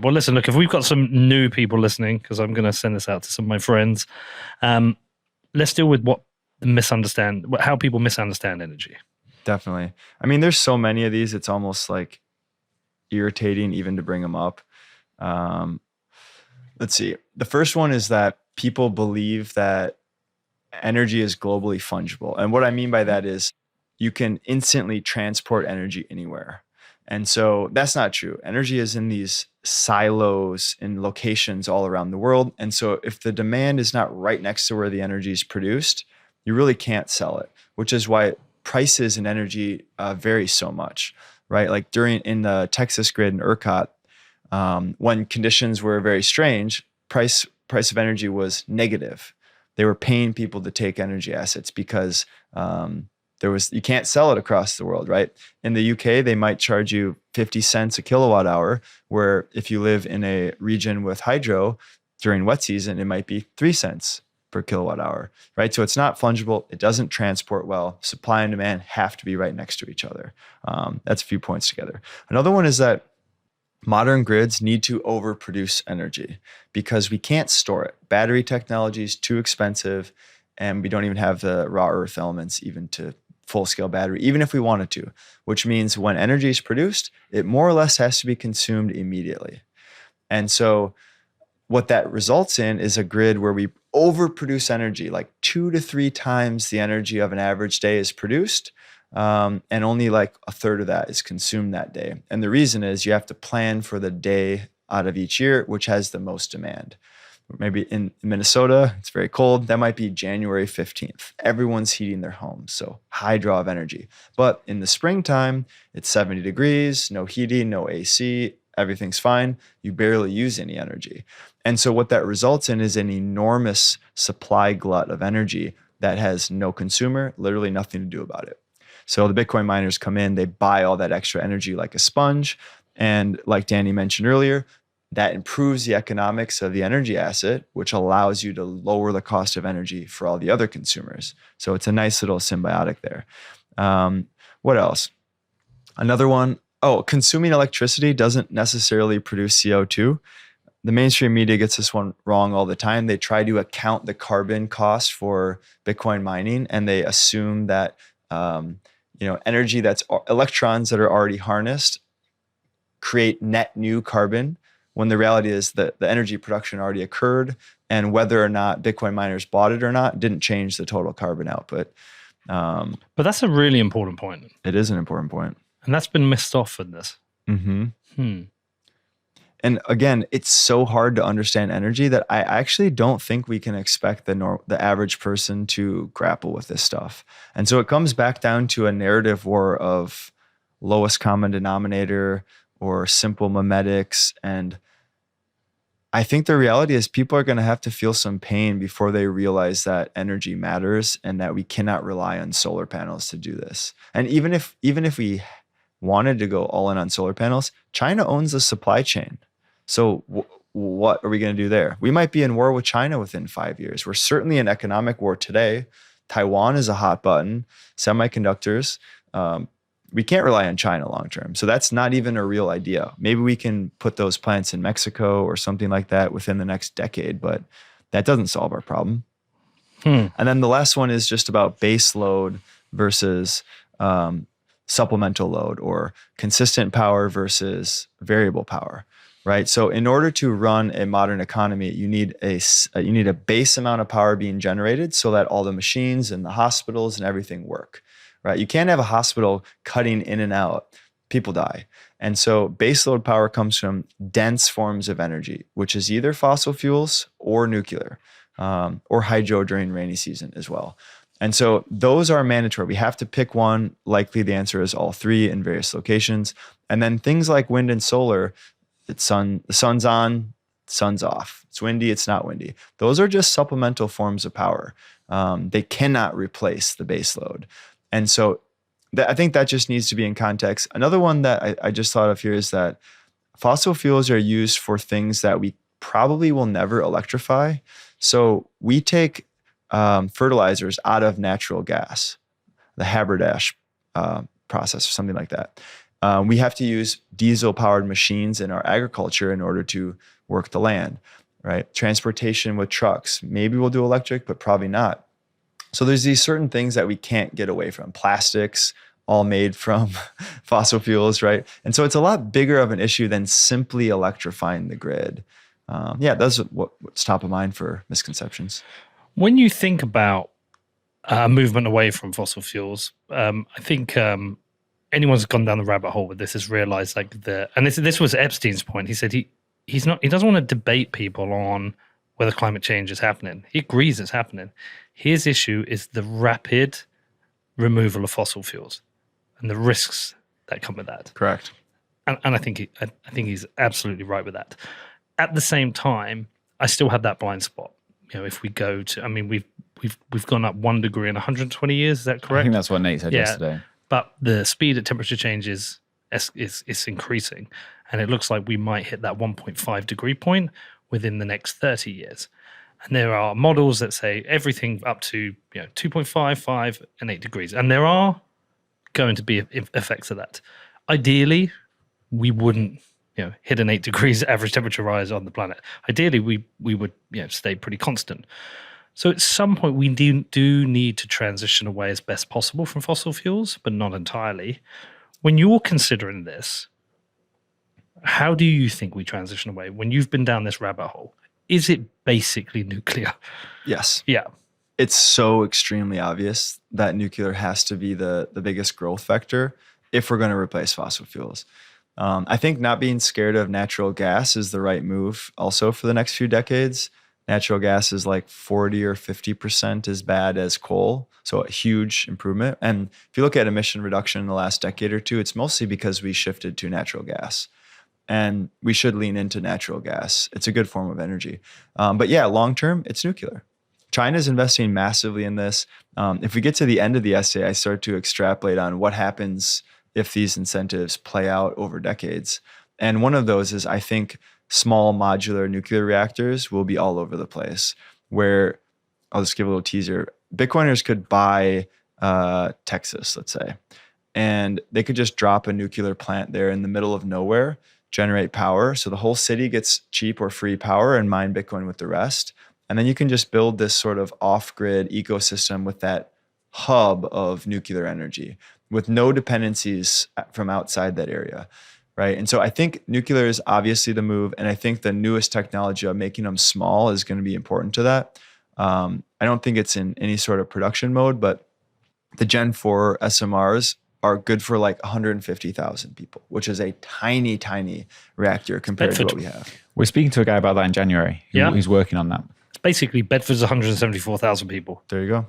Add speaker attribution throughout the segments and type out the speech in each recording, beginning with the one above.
Speaker 1: Well, listen, look, if we've got some new people listening, because I'm going to send this out to some of my friends, um, let's deal with how people misunderstand energy.
Speaker 2: Definitely. I mean, there's so many of these, it's almost like irritating even to bring them up. Um, let's see. The first one is that people believe that energy is globally fungible. And what I mean by that is you can instantly transport energy anywhere. And so that's not true. Energy is in these silos in locations all around the world. And so if the demand is not right next to where the energy is produced, you really can't sell it, which is why prices in energy vary so much, right? Like in the Texas grid in ERCOT, when conditions were very strange, price of energy was negative. They were paying people to take energy assets because you can't sell it across the world, right? In the UK, they might charge you 50 cents a kilowatt hour, where if you live in a region with hydro during wet season, it might be 3 cents per kilowatt hour, right? So it's not fungible. It doesn't transport well. Supply and demand have to be right next to each other. That's a few points together. Another one is that modern grids need to overproduce energy because we can't store it. Battery technology is too expensive, and we don't even have the raw earth elements even to full-scale battery, even if we wanted to, which means when energy is produced, it more or less has to be consumed immediately. And so what that results in is a grid where we overproduce energy, like 2 to 3 times the energy of an average day is produced, and only like a third of that is consumed that day. And the reason is you have to plan for the day out of each year, which has the most demand. Maybe in Minnesota, it's very cold. That might be January 15th. Everyone's heating their homes, so high draw of energy. But in the springtime, it's 70 degrees, no heating, no AC, everything's fine. You barely use any energy. And so what that results in is an enormous supply glut of energy that has no consumer, literally nothing to do about it. So the Bitcoin miners come in, they buy all that extra energy like a sponge. And like Danny mentioned earlier, that improves the economics of the energy asset, which allows you to lower the cost of energy for all the other consumers. So it's a nice little symbiotic there. What else? Another one, consuming electricity doesn't necessarily produce CO2. The mainstream media gets this one wrong all the time. They try to account the carbon cost for Bitcoin mining, and they assume that energy electrons that are already harnessed create net new carbon, when the reality is that the energy production already occurred, and whether or not Bitcoin miners bought it or not didn't change the total carbon output.
Speaker 1: But that's a really important point.
Speaker 2: It is an important point.
Speaker 1: And that's been missed off in this.
Speaker 2: Mm-hmm. And again, it's so hard to understand energy that I actually don't think we can expect the average person to grapple with this stuff. And so it comes back down to a narrative war of lowest common denominator or simple memetics. And I think the reality is people are going to have to feel some pain before they realize that energy matters and that we cannot rely on solar panels to do this. And even if we wanted to go all in on solar panels, China owns the supply chain. So what are we going to do there? We might be in war with China within 5 years. We're certainly in economic war today. Taiwan is a hot button. Semiconductors. We can't rely on China long term. So that's not even a real idea. Maybe we can put those plants in Mexico or something like that within the next decade, but that doesn't solve our problem. And then the last one is just about base load versus supplemental load, or consistent power versus variable power, right? So in order to run a modern economy, you need a base amount of power being generated so that all the machines and the hospitals and everything work. Right? You can't have a hospital cutting in and out. People die. And so baseload power comes from dense forms of energy, which is either fossil fuels or nuclear, or hydro during rainy season as well. And so those are mandatory. We have to pick one. Likely the answer is all three in various locations. And then things like wind and solar, the sun's on, sun's off. It's windy, it's not windy. Those are just supplemental forms of power. They cannot replace the baseload. And so I think that just needs to be in context. Another one that I just thought of here is that fossil fuels are used for things that we probably will never electrify. So we take fertilizers out of natural gas, the Haberdash process or something like that. We have to use diesel-powered machines in our agriculture in order to work the land, right? Transportation with trucks. Maybe we'll do electric, but probably not. So there's these certain things that we can't get away from. Plastics, all made from fossil fuels, right? And so it's a lot bigger of an issue than simply electrifying the grid. That's what's top of mind for misconceptions.
Speaker 1: When you think about a movement away from fossil fuels, I think anyone's gone down the rabbit hole with this has realized and this was Epstein's point. He said he doesn't want to debate people on whether climate change is happening. He agrees it's happening. His issue is the rapid removal of fossil fuels and the risks that come with that.
Speaker 2: Correct.
Speaker 1: And I think he's absolutely right with that. At the same time, I still have that blind spot. If we go to, we've gone up 1 degree in 120 years. Is that correct?
Speaker 3: I think that's what Nate said yesterday.
Speaker 1: But the speed at temperature change is increasing, and it looks like we might hit that 1.5 degree point within the next 30 years. And there are models that say everything up to 2.5, 5, and 8 degrees, and there are going to be effects of that. Ideally, we wouldn't hit an 8 degrees average temperature rise on the planet. Ideally, we would stay pretty constant. So at some point, we do need to transition away as best possible from fossil fuels, but not entirely. When you're considering this, how do you think we transition away? When you've been down this rabbit hole, is it basically nuclear?
Speaker 2: Yes.
Speaker 1: Yeah.
Speaker 2: It's so extremely obvious that nuclear has to be the biggest growth vector if we're going to replace fossil fuels. I think not being scared of natural gas is the right move also for the next few decades. Natural gas is like 40 or 50% as bad as coal. So a huge improvement. And if you look at emission reduction in the last decade or two, it's mostly because we shifted to natural gas. And we should lean into natural gas. It's a good form of energy. But yeah, long term, it's nuclear. China's investing massively in this. If we get to the end of the essay, I start to extrapolate on what happens if these incentives play out over decades. And one of those is, I think, small modular nuclear reactors will be all over the place, where I'll just give a little teaser. Bitcoiners could buy Texas, let's say, and they could just drop a nuclear plant there in the middle of nowhere, generate power. So the whole city gets cheap or free power and mine Bitcoin with the rest. And then you can just build this sort of off-grid ecosystem with that hub of nuclear energy with no dependencies from outside that area, right? And so I think nuclear is obviously the move. And I think the newest technology of making them small is going to be important to that. I don't think it's in any sort of production mode, but the Gen 4 SMRs are good for like 150,000 people, which is a tiny, tiny reactor compared to what we have.
Speaker 3: We're speaking to a guy about that in January who's working on that.
Speaker 1: It's basically Bedford's 174,000 people.
Speaker 2: There you go.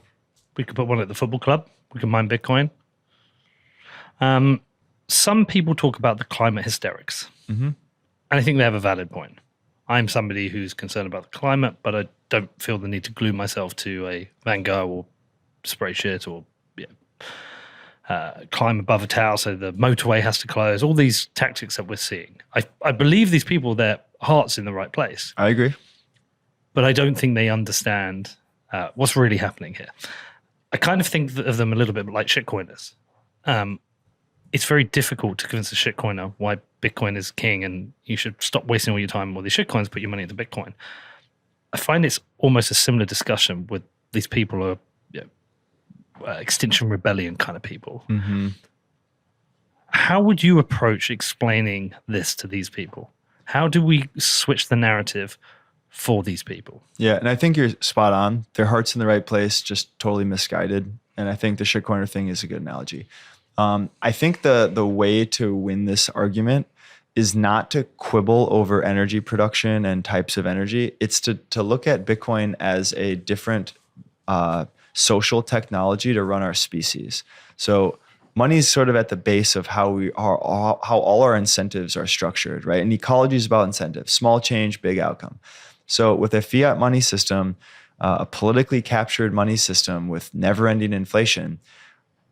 Speaker 1: We could put one at the football club. We can mine Bitcoin. Some people talk about the climate hysterics. Mm-hmm. And I think they have a valid point. I'm somebody who's concerned about the climate, but I don't feel the need to glue myself to a Van Gogh or spray shit or climb above a tower so the motorway has to close. All these tactics that we're seeing. I believe these people, their heart's in the right place.
Speaker 2: I agree.
Speaker 1: But I don't think they understand what's really happening here. I kind of think of them a little bit like shitcoiners. It's very difficult to convince a shitcoiner why Bitcoin is king and you should stop wasting all your time on all these shitcoins, put your money into Bitcoin. I find it's almost a similar discussion with these people who are Extinction Rebellion kind of people. Mm-hmm. How would you approach explaining this to these people? How do we switch the narrative for these people?
Speaker 2: Yeah, and I think you're spot on. Their heart's in the right place, just totally misguided. And I think the shitcoiner thing is a good analogy. I think the way to win this argument is not to quibble over energy production and types of energy. It's to look at Bitcoin as a different social technology to run our species. So money is sort of at the base of how all our incentives are structured, right? And ecology is about incentives, small change, big outcome. So with a fiat money system, a politically captured money system with never-ending inflation,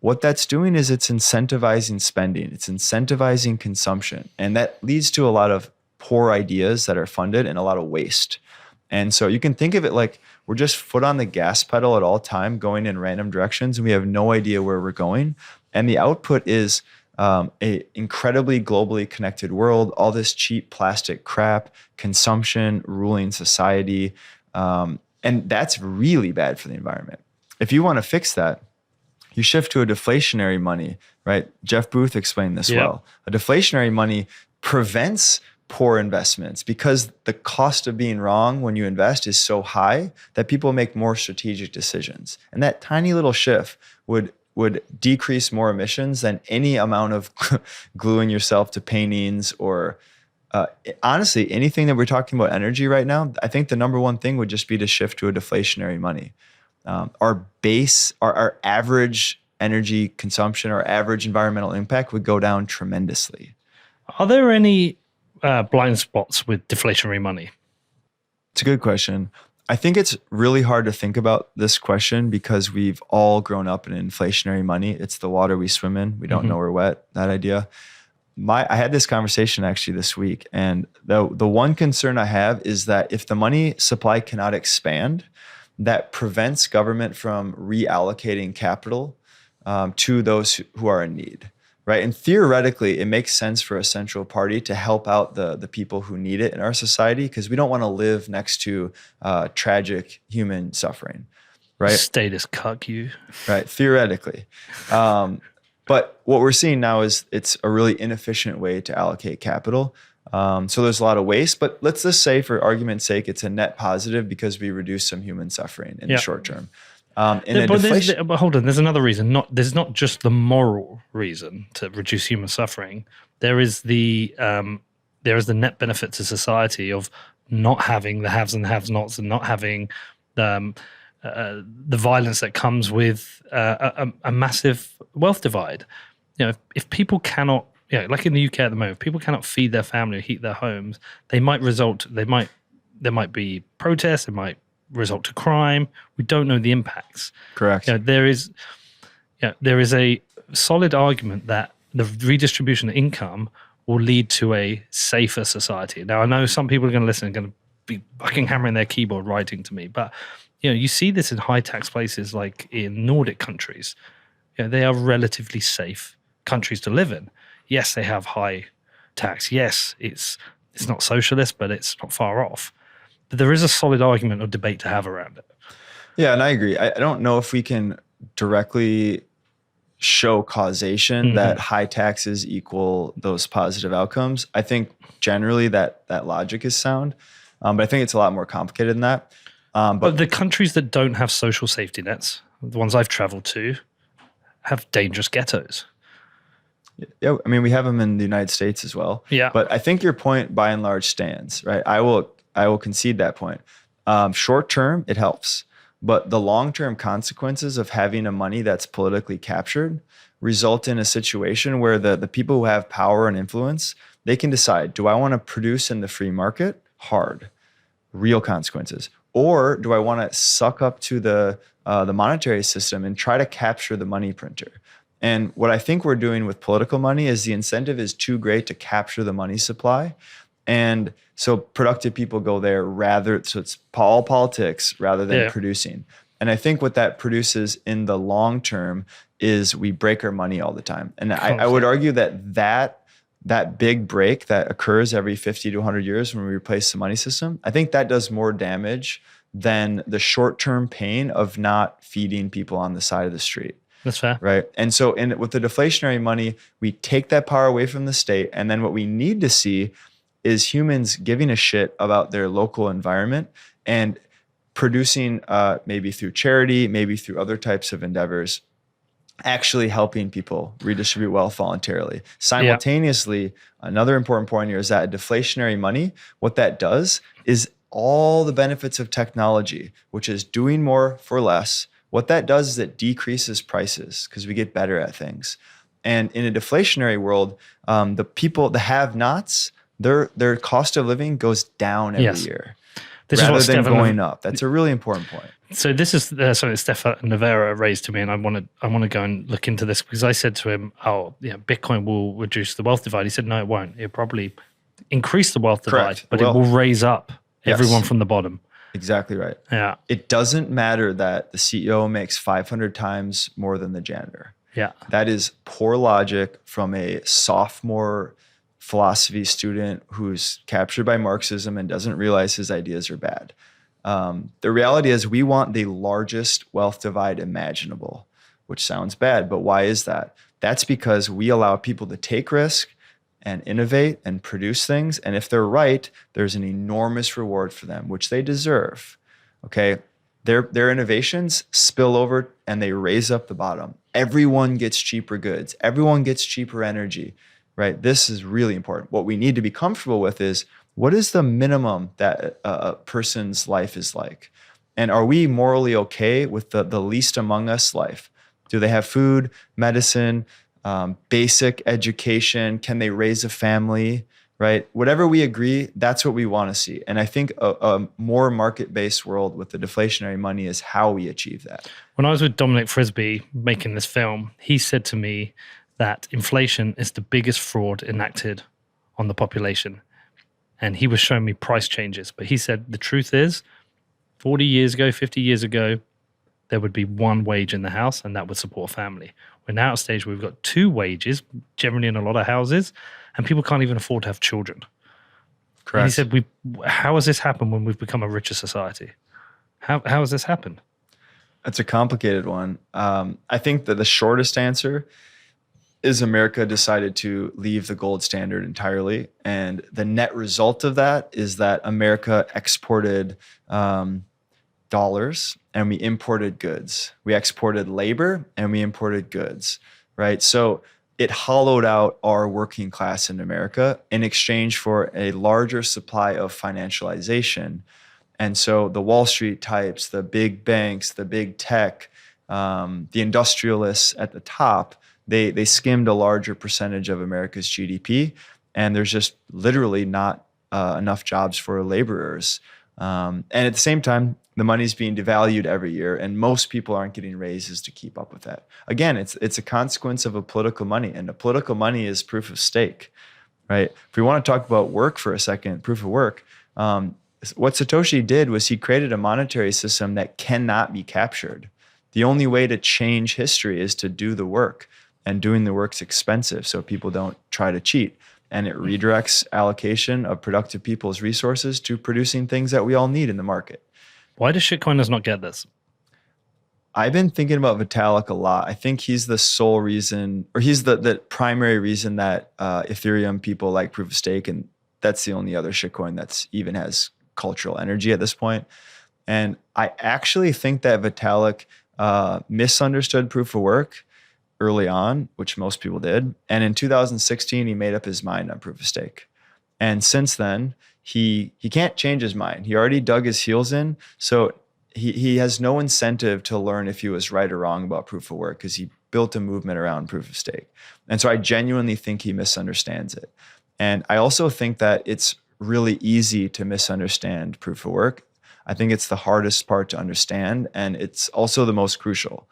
Speaker 2: what that's doing is it's incentivizing spending. It's incentivizing consumption. And that leads to a lot of poor ideas that are funded and a lot of waste. And so you can think of it like we're just foot on the gas pedal at all time, going in random directions, and we have no idea where we're going. And the output is a incredibly globally connected world, all this cheap plastic crap, consumption, ruling society. And that's really bad for the environment. If you want to fix that, you shift to a deflationary money, right? Jeff Booth explained this well. A deflationary money prevents poor investments because the cost of being wrong when you invest is so high that people make more strategic decisions. And that tiny little shift would decrease more emissions than any amount of gluing yourself to paintings or honestly, anything that we're talking about energy right now. I think the number one thing would just be to shift to a deflationary money. Our average energy consumption, our average environmental impact would go down tremendously.
Speaker 1: Are there any blind spots with deflationary money?
Speaker 2: It's a good question. I think it's really hard to think about this question because we've all grown up in inflationary money. It's the water we swim in. We don't know we're wet, that idea. I had this conversation actually this week, and the one concern I have is that if the money supply cannot expand, that prevents government from reallocating capital to those who are in need. Right. And theoretically, it makes sense for a central party to help out the people who need it in our society because we don't want to live next to tragic human suffering. Right.
Speaker 1: Status cuck you.
Speaker 2: Right. Theoretically. But what we're seeing now is it's a really inefficient way to allocate capital. So there's a lot of waste. But let's just say, for argument's sake, it's a net positive because we reduce some human suffering in the short term.
Speaker 1: But hold on, there's another reason. There's not just the moral reason to reduce human suffering. There is the net benefit to society of not having the haves and have-nots and not having the violence that comes with a massive wealth divide. If people cannot, like in the UK at the moment, if people cannot feed their family or heat their homes, there might be protests. It might result to crime. We don't know the impacts.
Speaker 2: Correct.
Speaker 1: There is a solid argument that the redistribution of income will lead to a safer society. Now, I know some people are going to listen and going to be fucking hammering their keyboard writing to me, but you see this in high tax places like in Nordic countries. They are relatively safe countries to live in. Yes, they have high tax. Yes, it's not socialist, but it's not far off. But there is a solid argument or debate to have around it.
Speaker 2: Yeah, and I agree. I don't know if we can directly show causation that high taxes equal those positive outcomes. I think generally that logic is sound, but I think it's a lot more complicated than that.
Speaker 1: But the countries that don't have social safety nets, the ones I've traveled to, have dangerous ghettos.
Speaker 2: Yeah, I mean, we have them in the United States as well.
Speaker 1: Yeah.
Speaker 2: But I think your point by and large stands, right? I will concede that point. Short term, it helps. But the long-term consequences of having a money that's politically captured result in a situation where the people who have power and influence, they can decide, do I want to produce in the free market? Hard, real consequences. Or do I want to suck up to the monetary system and try to capture the money printer? And what I think we're doing with political money is the incentive is too great to capture the money supply. And so productive people go there so it's all politics rather than producing. And I think what that produces in the long term is we break our money all the time. And I would argue that big break that occurs every 50 to 100 years when we replace the money system, I think that does more damage than the short-term pain of not feeding people on the side of the street.
Speaker 1: That's fair.
Speaker 2: Right. And so with the deflationary money, we take that power away from the state. And then what we need to see is humans giving a shit about their local environment and producing, maybe through charity, maybe through other types of endeavors, actually helping people redistribute wealth voluntarily. Simultaneously, another important point here is that deflationary money, what that does is all the benefits of technology, which is doing more for less. What that does is it decreases prices because we get better at things. And in a deflationary world, the have-nots, their cost of living goes down every year rather than going up. That's a really important point. So
Speaker 1: this is something Stefan Navarra raised to me, and I want to go and look into this because I said to him, Bitcoin will reduce the wealth divide. He said, no, it won't. It'll probably increase the wealth divide, but it will raise up everyone from the bottom.
Speaker 2: Exactly right.
Speaker 1: Yeah.
Speaker 2: It doesn't matter that the CEO makes 500 times more than the janitor.
Speaker 1: Yeah.
Speaker 2: That is poor logic from a sophomore philosophy student who's captured by Marxism and doesn't realize his ideas are bad. The reality is we want the largest wealth divide imaginable, which sounds bad, but why is that? That's because we allow people to take risk and innovate and produce things. And if they're right, there's an enormous reward for them, which they deserve. Okay. Their innovations spill over and they raise up the bottom. Everyone gets cheaper goods. Everyone gets cheaper energy, right? This is really important. What we need to be comfortable with is what is the minimum that a person's life is like? And are we morally okay with the least among us life? Do they have food, medicine, basic education? Can they raise a family, right? Whatever we agree, that's what we want to see. And I think a more market-based world with the deflationary money is how we achieve that.
Speaker 1: When I was with Dominic Frisby making this film, he said to me that inflation is the biggest fraud enacted on the population. And he was showing me price changes. But he said the truth is 40 years ago, 50 years ago, there would be one wage in the house and that would support a family. We're now at a stage where we've got two wages, generally in a lot of houses, and people can't even afford to have children.
Speaker 2: Correct.
Speaker 1: And he said, how has this happened when we've become a richer society? How has this happened?
Speaker 2: That's a complicated one. I think that the shortest answer is America decided to leave the gold standard entirely. And the net result of that is that America exported dollars and we imported goods. We exported labor and we imported goods, right? So it hollowed out our working class in America in exchange for a larger supply of financialization. And so the Wall Street types, the big banks, the big tech, the industrialists at the top, they skimmed a larger percentage of America's GDP. And there's just literally not enough jobs for laborers. And at the same time, the money's being devalued every year, and most people aren't getting raises to keep up with that. Again, it's a consequence of a political money, and the political money is proof of stake, right? If we want to talk about work for a second, proof of work, what Satoshi did was he created a monetary system that cannot be captured. The only way to change history is to do the work, and doing the work's expensive, so people don't try to cheat. And it redirects allocation of productive people's resources to producing things that we all need in the market.
Speaker 1: Why do shitcoiners not get this?
Speaker 2: I've been thinking about Vitalik a lot. I think he's the sole reason, or he's the primary reason that Ethereum people like proof of stake, and that's the only other shitcoin that's even has cultural energy at this point. And I actually think that Vitalik misunderstood proof of work early on, which most people did. And in 2016, he made up his mind on proof of stake. And since then, he can't change his mind. He already dug his heels in. So he has no incentive to learn if he was right or wrong about proof of work because he built a movement around proof of stake. And so I genuinely think he misunderstands it. And I also think that it's really easy to misunderstand proof of work. I think it's the hardest part to understand, and it's also the most crucial.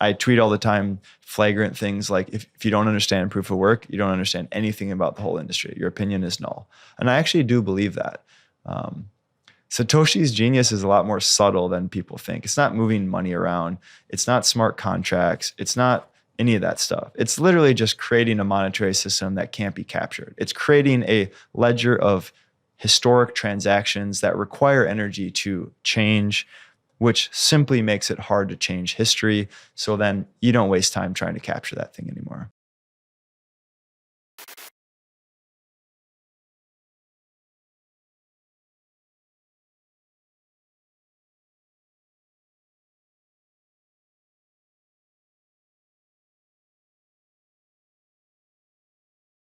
Speaker 2: I tweet all the time flagrant things like, if you don't understand proof of work, you don't understand anything about the whole industry. Your opinion is null. And I actually do believe that. Satoshi's genius is a lot more subtle than people think. It's not moving money around. It's not smart contracts. It's not any of that stuff. It's literally just creating a monetary system that can't be captured. It's creating a ledger of historic transactions that require energy to change, which simply makes it hard to change history. So then you don't waste time trying to capture that thing anymore.